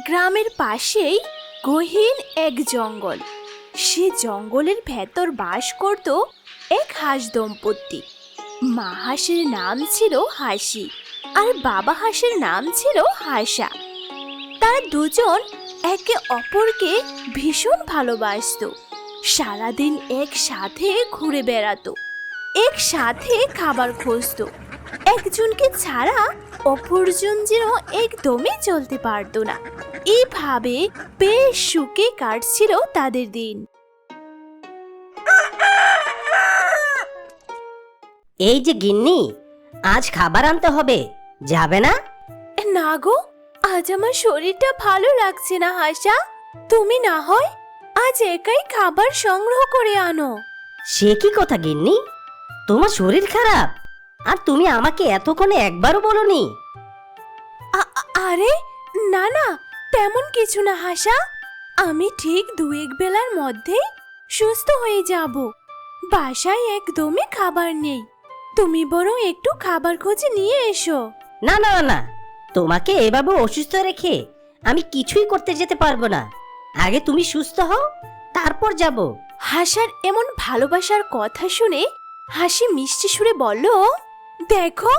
গ্রামের পাশেই গহীন এক জঙ্গল। সে জঙ্গলের ভেতর বাস করত এক হাঁস দম্পতি। মা হাঁসের নাম ছিল হাসি আর বাবা হাঁসের নাম ছিল হাসা। তারা দুজন একে অপরকে ভীষণ ভালোবাসতো। সারাদিন একসাথে ঘুরে বেড়াতো, একসাথে খাবার খুঁজতো। একজনকে ছাড়া অপরজন যেন একদমই চলতে পারতো না। এইভাবে বেশ সুখে কাটছিল তাদের দিন। এই যে গিন্নি, আজ খাবার আনতে হবে, যাবে না? না গো, আজ আমার শরীরটা ভালো লাগছে না হাসা। তুমি না হয় আজ একাই খাবার সংগ্রহ করে আনো। সে কি কথা গিন্নি, তোমার শরীর খারাপ আর তুমি আমাকে এতক্ষণে একবারও বলনি? আরে না না, তেমন কিছু না হাসা। আমি ঠিক 2-1 বেলার মধ্যেই সুস্থ হয়ে যাব। বাসায় একদমই খাবার নেই, তুমি বরং একটু খাবার খুঁজে নিয়ে এসো। না না না, তোমাকে এভাবে অসুস্থ রেখে আমি কিছুই করতে যেতে পারবো না। আগে তুমি সুস্থ হও, তারপর যাব। হাসার এমন ভালোবাসার কথা শুনে হাসি মিষ্টি সুরে বলল, দেখো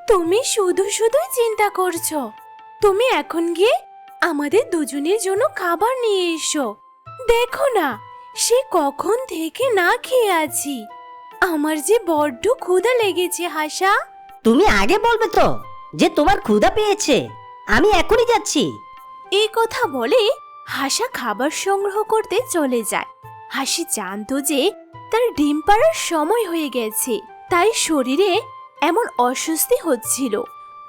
তুমি শুধু শুধুই চিন্তা করছো। তুমি এখন গিয়ে আমাদের দুজনের জন্য খাবার নিয়ে এসো। দেখো না, সে কখন থেকে না খেয়ে আছি। আমার যে বড্ড ক্ষুধা লেগেছে হাসা। তুমি আগে বলবে তো যে তোমার ক্ষুধা পেয়েছে, আমি এখনই যাচ্ছি। এই কথা বলে হাসা খাবার সংগ্রহ করতে চলে যায়। হাসি জানতো যে তার ডিম পাড়ার সময় হয়ে গেছে, তাই শরীরে এমন অস্বস্তি হচ্ছিল।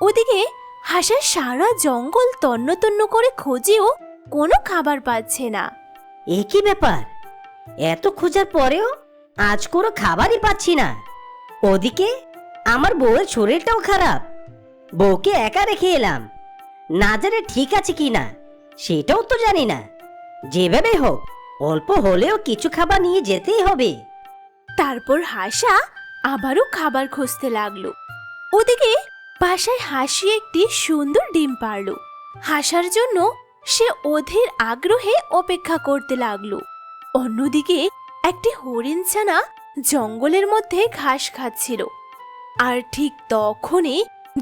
ওদিকে হাসা সারা জঙ্গল তন্ন তন্ন করে খোঁজেও কোনো খাবার পাচ্ছে না। এ কি ব্যাপার, এত খোঁজার পরেও আজ কোনো খাবারই পাচ্ছি না। ওদিকে আমার বউয়ের শরীরটাও খারাপ, বউকে একা রেখে এলাম, না জানে ঠিক আছে কি না সেটাও তো জানি না। যেভাবে হোক অল্প হলেও কিছু খাবার নিয়ে যেতেই হবে। তারপর হাসা আবারও খাবার খুঁজতে লাগলো। ওদিকে বাসায় হাসি একটি সুন্দর ডিম পারল। হাসার জন্য সে অধীর আগ্রহে অপেক্ষা করতে লাগলো। অন্যদিকে একটি হরিণ ছানা জঙ্গলের মধ্যে ঘাস খাচ্ছিল। আর ঠিক তখনই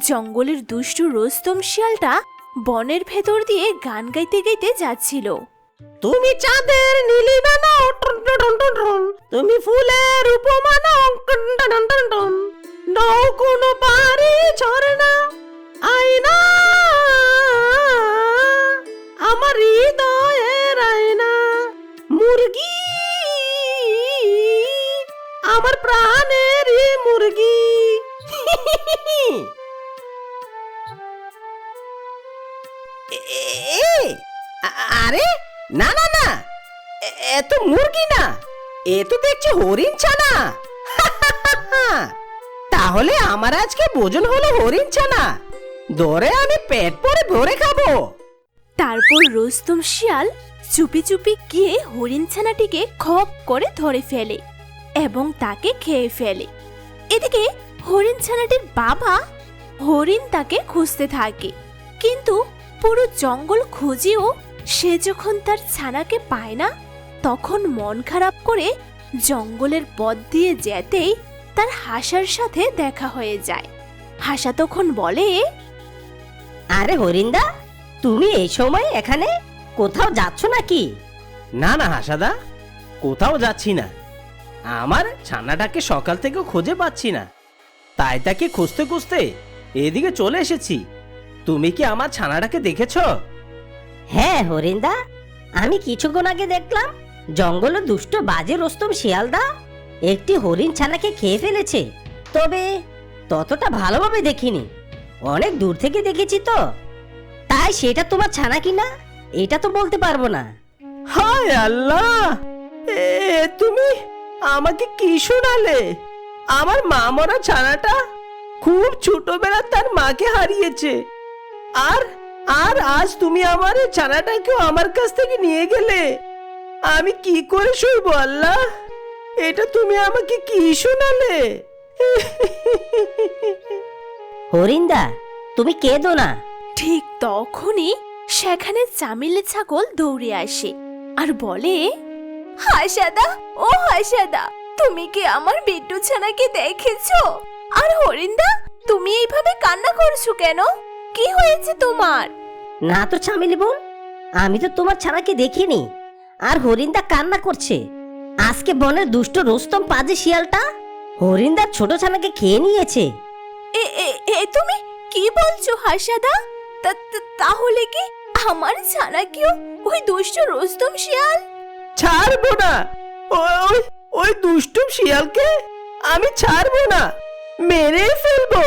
জঙ্গলের দুষ্টু রোস্তম শিয়ালটা বনের ভেতর দিয়ে গান গাইতে গাইতে যাচ্ছিল। তুমি চাঁদের নীলিমা নাও, তুমি ফুলের উপমা নাও, নাও কোনো পারি ঝরনা, আয়না আমার হৃদয়ের আয়না, মুরগি আমার প্রাণের মুরগি। আরে না না না, এ তো মুরগি না, এ তো দেখছি হরিণ ছানা। তাহলে আমার আজকে ভোজন হলো হরিণ ছানা, ধরে আমি পেট ভরে ভরে খাবো। তারপর রোস্তম শিয়াল চুপি চুপি গিয়ে হরিণ ছানাটিকে খপ করে ধরে ফেলে এবং তাকে খেয়ে ফেলে। এদিকে হরিণ ছানাটির বাবা হরিণ তাকে খুঁজতে থাকে, কিন্তু পুরো জঙ্গল খুঁজেও সে যখন তার ছানাকে পায় না, তখন মন খারাপ করে জঙ্গলের পথ দিয়ে যেতেই তার হাসার সাথে দেখা হয়ে যায়। হাসা তখন বলে, আরে হরিণদা, তুমি এই সময় এখানে কোথাও যাচ্ছ নাকি? না না হাসাদা, কোথাও যাচ্ছি না। আমার ছানাটাকে সকাল থেকে খুঁজে পাচ্ছি না, তাই তাকে খুঁজতে খুঁজতে এদিকে চলে এসেছি। তুমি কি আমার ছানাটাকে দেখেছো? হ্যাঁ হরিণদা, আমি কিছুক্ষণ আগে দেখলাম জঙ্গলে দুষ্ট বাজে রোস্তম শিয়ালদা একটি হরিণ ছানাকে খেয়ে ফেলেছে। তবে ততটা ভালোভাবে দেখিনি, অনেক দূর থেকে দেখেছি তো, তাই সেটা তোমার ছানা কিনা এটা তো বলতে পারবো না। হায় আল্লাহ, তুমি আমাকে কি শোনালে? আমার মা মরা ছানাটা খুব ছোটবেলা তার মাকে হারিয়েছে, আর আর আজ তুমি আমার এই ছানাটাকেও আমার কাছ থেকে নিয়ে গেলে। আমি কি করে সইব আল্লাহ, এটা তুমি আমাকে কি শোনালে? হরিণদা, তুমি কেঁদো না। ঠিক তখনই সেখানে চামেলি ছাগল দৌড়ে আসে আর বলে, হাসাদা, ও হাসাদা, তুমি কি আমার বিট্টু ছানাকে দেখেছো? আর হরিন্দা, তুমি এইভাবে কান্না করছো কেন? কি হয়েছে তোমার? না তো চামেলি বোন, আমি তো তোমার ছানাকে দেখিনি। আর হরিন্দা কান্না করছে। আজকে বনের দুষ্ট রুস্তম পাজি শিয়ালটা হরিন্দার ছোট ছানাকে খেয়ে নিয়েছে। এ এ এ তুমি কি বলছো হাসাদা? তাহলে কি আমার ছানাকেও ওই দুষ্ট রুস্তম শিয়াল? ছাড়বো না, ওই ওই দুষ্টুম শিয়ালকে আমি ছাড়বো না, মেরে ফেলবো।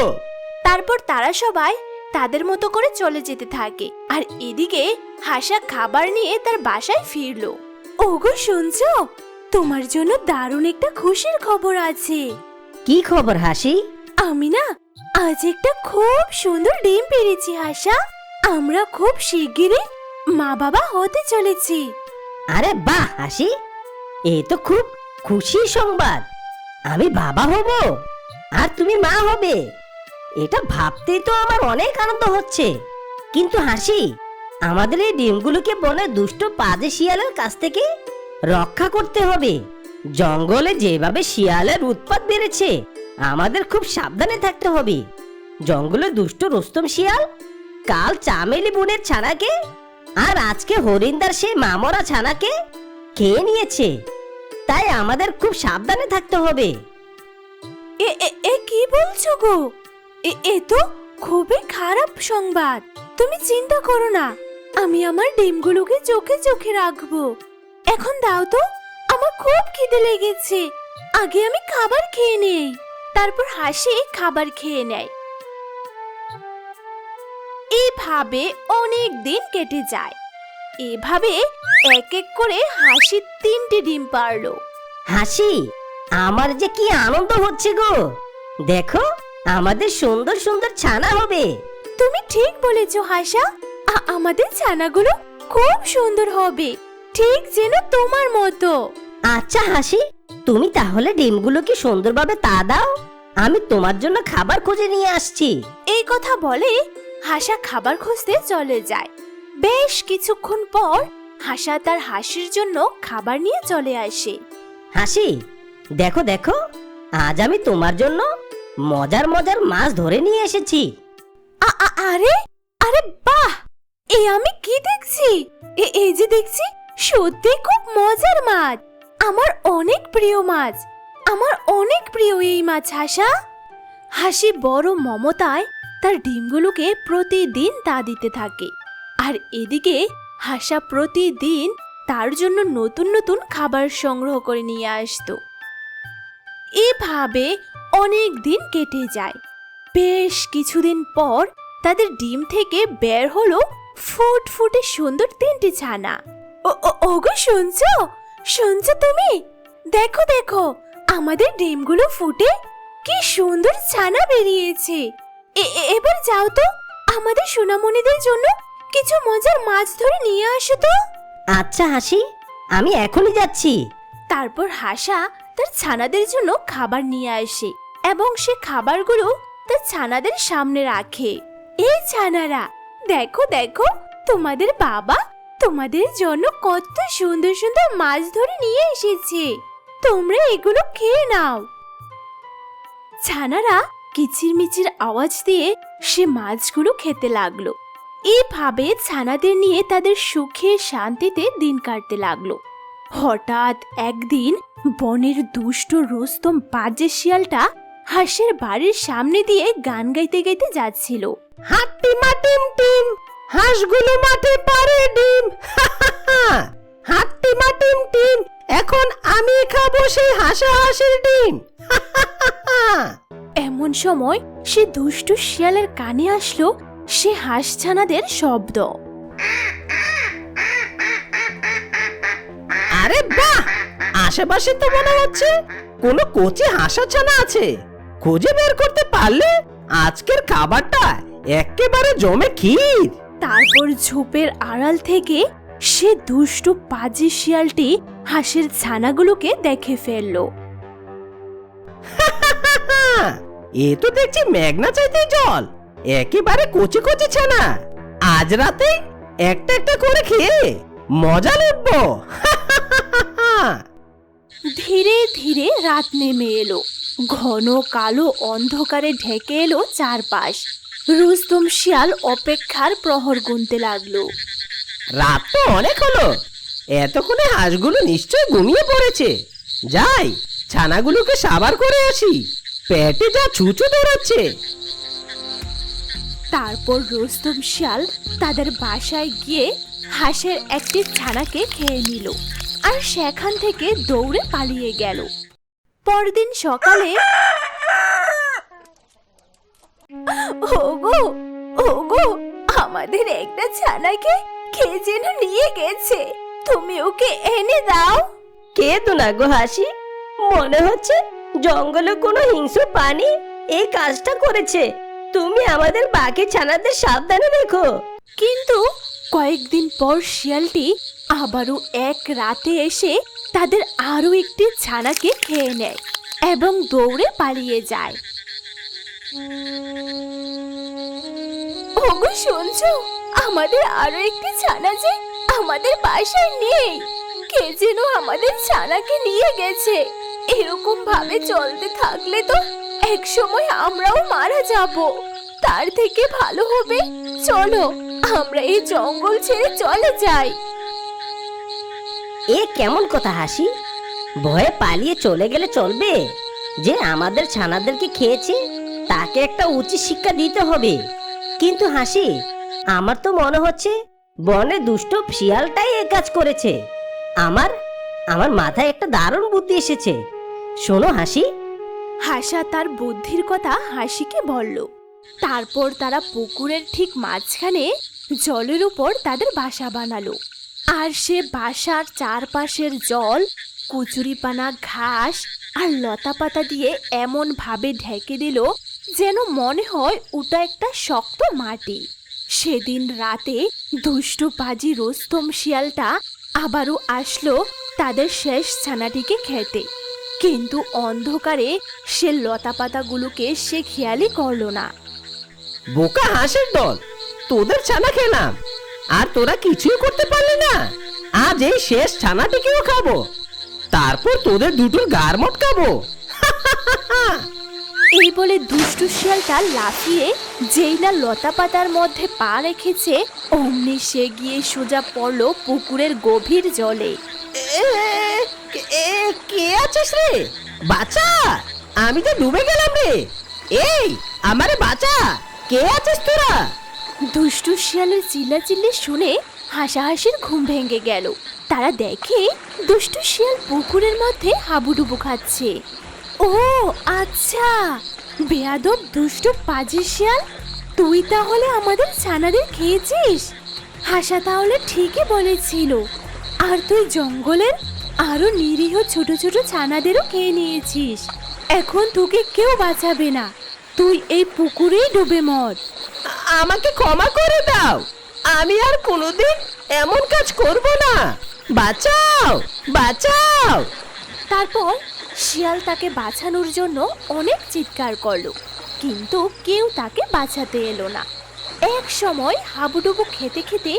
তারপর তারা সবাই তাদের মতো করে চলে যেতে থাকে। আর এদিকে হাসা খাবার নিয়ে তার বাসায় ফিরলো। ওগো শুনছো, তোমার জন্য দারুণ একটা খুশির খবর আছে। কি খবর হাসি? আমি না আজ একটা খুব সুন্দর ডিম পেড়েছি হাসা। আমরা খুব শিগগিরই মা বাবা হতে চলেছি। আরে বাহ হাসি, এ তো খুব খুশির সংবাদ। আমি বাবা হব আর তুমি মা হবে, এটা ভাবতেই তো আমার অনেক আনন্দ হচ্ছে। কিন্তু হাসি, আমাদের এই ডিমগুলোকে বনের দুষ্ট পাজে শিয়ালের কাছ থেকে রক্ষা করতে হবে। জঙ্গলে যেভাবে শিয়ালের উৎপাত বেড়েছে, আমাদের খুব সাবধানে থাকতে হবে। জঙ্গলে দুষ্ট রুস্তম শিয়াল কাল চামেলি বোনের ছানাকে আর আজকে হরিন্দার সেই মামরা ছানাকে খেয়ে নিয়েছে। তাই আমাদের খুব সাবধানে থাকতে হবে। এ এ এ কি বলছো গো? এ তো খুবই খারাপ সংবাদ। তুমি চিন্তা করো না, আমি আমার ডিমগুলোকে চোখে চোখে রাখবো। এখন দাও তো, আমার খুব খিদে লেগেছে। আগে আমি খাবার খেয়ে নেই। তারপর হাসি খাবার খেয়ে নেয়। এইভাবে অনেক দিন কেটে যায়। এভাবে এক এক করে হাসি 3টে ডিম পারলো। হাসি, আমার যে কি আনন্দ হচ্ছে গো। দেখো, আমাদের সুন্দর সুন্দর ছানা হবে। তুমি ঠিক বলেছো হাসা, আমাদের ছানাগুলো খুব সুন্দর হবে, ঠিক যেন তোমার মতো। আচ্ছা হাসি, তুমি তাহলে ডিমগুলোকে সুন্দরভাবে তা দাও, আমি তোমার জন্য খাবার খুঁজে নিয়ে আসছি। এই কথা বলে হাসা খাবার খুঁজতে চলে যায়। বেশ কিছুক্ষণ পর হাসা তার হাসির জন্য খাবার নিয়ে চলে আসে। হাসি, দেখো দেখো, আজ আমি তোমার জন্য মজার মজার মাছ ধরে নিয়ে এসেছি। আরে আরে বাহ, আমি কি দেখছি? এই যে দেখছি, সত্যি খুব মজার মাছ। আমার অনেক প্রিয় মাছ, আমার অনেক প্রিয় এই মাছ হাসা। হাসি বড় মমতায় তার ডিমগুলোকে প্রতিদিন তা দিতে থাকে। আর এদিকে হাসা প্রতিদিন তার জন্য নতুন নতুন খাবার সংগ্রহ করে নিয়ে আসতো। এভাবে অনেক দিন কেটে যায়। বেশ কিছুদিন পর তাদের ডিম থেকে বের হলো ফুটফুটে সুন্দর 3টে ছানা। ওগো শুনছো, শুনছো তুমি? দেখো দেখো, আমাদের ডিমগুলো ফুটে কি সুন্দর ছানা বেরিয়েছে। এবার যাও তো, আমাদের সোনামণিদের জন্য কিছু মজার মাছ ধরে নিয়ে আসো তো। আচ্ছা হাসি, আমি এখনই যাচ্ছি। তারপর হাসা তার ছানাদের জন্য খাবার নিয়ে আসে এবং সে খাবারগুলো তার ছানাদের সামনে রাখে। এই ছানারা, দেখো দেখো, তোমাদের বাবা তোমাদের জন্য কত সুন্দর সুন্দর মাছ ধরে নিয়ে এসেছে, তোমরা এগুলো খেয়ে নাও। ছানারা কিচিরমিচির আওয়াজ দিয়ে সে মাছগুলো খেতে লাগলো। এইভাবে ছানাদের নিয়ে তাদের সুখে শান্তিতে দিন কাটতে লাগলো। হঠাৎ একদিন বনের দুষ্ট রুস্তম পাজে শিয়ালটা হাঁসের বাড়ির সামনে দিয়ে গান গাইতে গাইতে যাচ্ছিল। হাট্টি মাটিম টিম, হাঁসগুলো মাঠে পারে ডিম। হাট্টি মাটিম টিম, এখন আমি খাবো সেই হাসা হাঁসের ডিম। এমন সময় সে দুষ্ট শিয়ালের কানে আসলো সে হাঁস ছানাদের শব্দ। আরে বাহ, আশেপাশে তো মনে হচ্ছে কোনো কচি হাঁসা ছানা আছে। খুঁজে বের করতে পারলে আজকের খাবারটা একেবারে জমে ক্ষীর। তারপর ঝোপের আড়াল থেকে সে দুষ্ট পাজি শিয়ালটি হাঁসের ছানাগুলোকে দেখে ফেললো। এ তো দেখছি মেঘনা চাইতে জল, একেবারে কচি কচি ছানা। আজ রাতে একটা একটা করে খেয়ে মজা লুটবো। ধীরে ধীরে রাত নেমে এলো। ঘন কালো অন্ধকারে ঢেকে এলো চারপাশ। রুস্তম শিয়াল অপেক্ষার প্রহর গুনতে লাগলো। রাত তো অনেক হলো, এতক্ষণে হাঁসগুলো নিশ্চয় ঘুমিয়ে পড়েছে। যাই, ছানাগুলোকে সাবার করে আসি, পেটে যা ছুঁচো দৌড়াচ্ছে। তারপর রুস্তম শিয়াল তাদের বাসায় গিয়ে হাঁসের একটি ছানাকে খেয়ে নিল আর সেখান থেকে দৌড়ে পালিয়ে গেল। পরদিন সকালে, ওগো ওগো, আমাদের একটা ছানাকে কে যেন নিয়ে গেছে, তুমি ওকে এনে দাও। কে তো না গো হাসি, মনে হচ্ছে জঙ্গলে কোনো হিংস্র প্রাণী এই কাজটা করেছে। তুমি আমাদের বাকি ছানাদের সাবধানে রেখো। কিন্তু কয়েকদিন পর শিয়ালটি আবারও এক রাতে এসে তাদের আরো একটি ছানাকে খেয়ে নেয় এবং দৌড়ে পালিয়ে যায়। ওগো শুনছো, আমাদের আরো একটি ছানা যে আমাদের বাসায় নেই, কে যেন আমাদের ছানাকে নিয়ে গেছে। এরকম ভাবে চলতে থাকলে তো এক সময় আমরাও মারা যাব। তার থেকে ভালো হবে চলো আমরা এই জঙ্গল ছেড়ে চলে যাই। এ কেমন কথা হাসি, ভয়ে পালিয়ে চলে গেলে চলবে? যে আমাদের ছানাদেরকে খেয়েছে তাকে একটা উচিত শিক্ষা দিতে হবে। কিন্তু হাসি, আমার তো মনে হচ্ছে বনে দুষ্ট শিয়ালটাই এ কাজ করেছে। আমার আমার মাথায় একটা দারুণ বুদ্ধি এসেছে। শোনো হাসি। হাসা তার বুদ্ধির কথা হাসিকে বলল। তারপর তারা পুকুরের ঠিক মাঝখানে জলের উপর তাদের বাসা বানালো। আর সে বাসার চারপাশের জল কচুরিপানা, ঘাস আর লতাপাতা দিয়ে এমন ভাবে ঢেকে দিল যেন মনে হয় ওটা একটা শক্ত মাটি। সেদিন রাতে দুষ্টু পাজি রুস্তম শিয়ালটা আবারও আসলো তাদের শেষ ছানাটিকে খেতে। কিন্তু অন্ধকারে সে লতাপাতাগুলোকে সে খেয়ালই করলো না। বোকা হাঁসের দল, তোদের ছানা খেলাম আর তোরা কিছুই করতে পারলি না। আজ এই শেষ ছানাটিকেও খাবো, তারপর তোদের দুটোর গার মটকাবো। এই বলে দুষ্টু শিয়ালটা লাফিয়ে যেই না লতাপাতার মধ্যে পা রেখেছে, অমনি সে গিয়ে সোজা পড়লো পুকুরের গভীর জলে। কে আছিস রে? বাঁচা, আমি তো ডুবে গেলাম রে। এই আমারে বাঁচা, কে আছিস তোরা? দুষ্টু শিয়ালের চিল্লাচিল্লি শুনে হাসাহাসির ঘুম ভেঙে গেল। তারা দেখে দুষ্টু শিয়াল পুকুরের মধ্যে হাবুডুবু খাচ্ছে। ও আচ্ছা, বেয়াদব দুষ্টু পাজি শিয়াল, তুই তাহলে আমাদের ছানাদের খেয়েছিস। হাসা তাহলে ঠিকই বলেছিল, আর তুই জঙ্গলের আরো নিরীহ ছোট ছোট ছানাদেরও খেয়ে নিয়েছিস। এখন তোকে কেউ বাঁচাবে না, তুই এই পুকুরেই ডুবে মর। আমাকে ক্ষমা করে দাও, আমি আর কোনোদিন এমন কাজ করব না। বাঁচাও, বাঁচাও। তারপর শিয়াল তাকে বাঁচানোর জন্য অনেক চিৎকার করলো, কিন্তু কেউ তাকে বাঁচাতে এলো না। এক সময় হাবুডুবু খেতে খেতে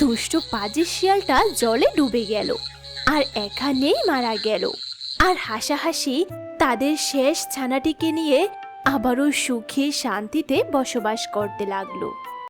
দুষ্টু পাজি শিয়ালটা জলে ডুবে গেল আর এখানেই মারা গেল। আর হাসাহাসি তাদের শেষ ছানাটিকে নিয়ে আবারও সুখে শান্তিতে বসবাস করতে লাগলো।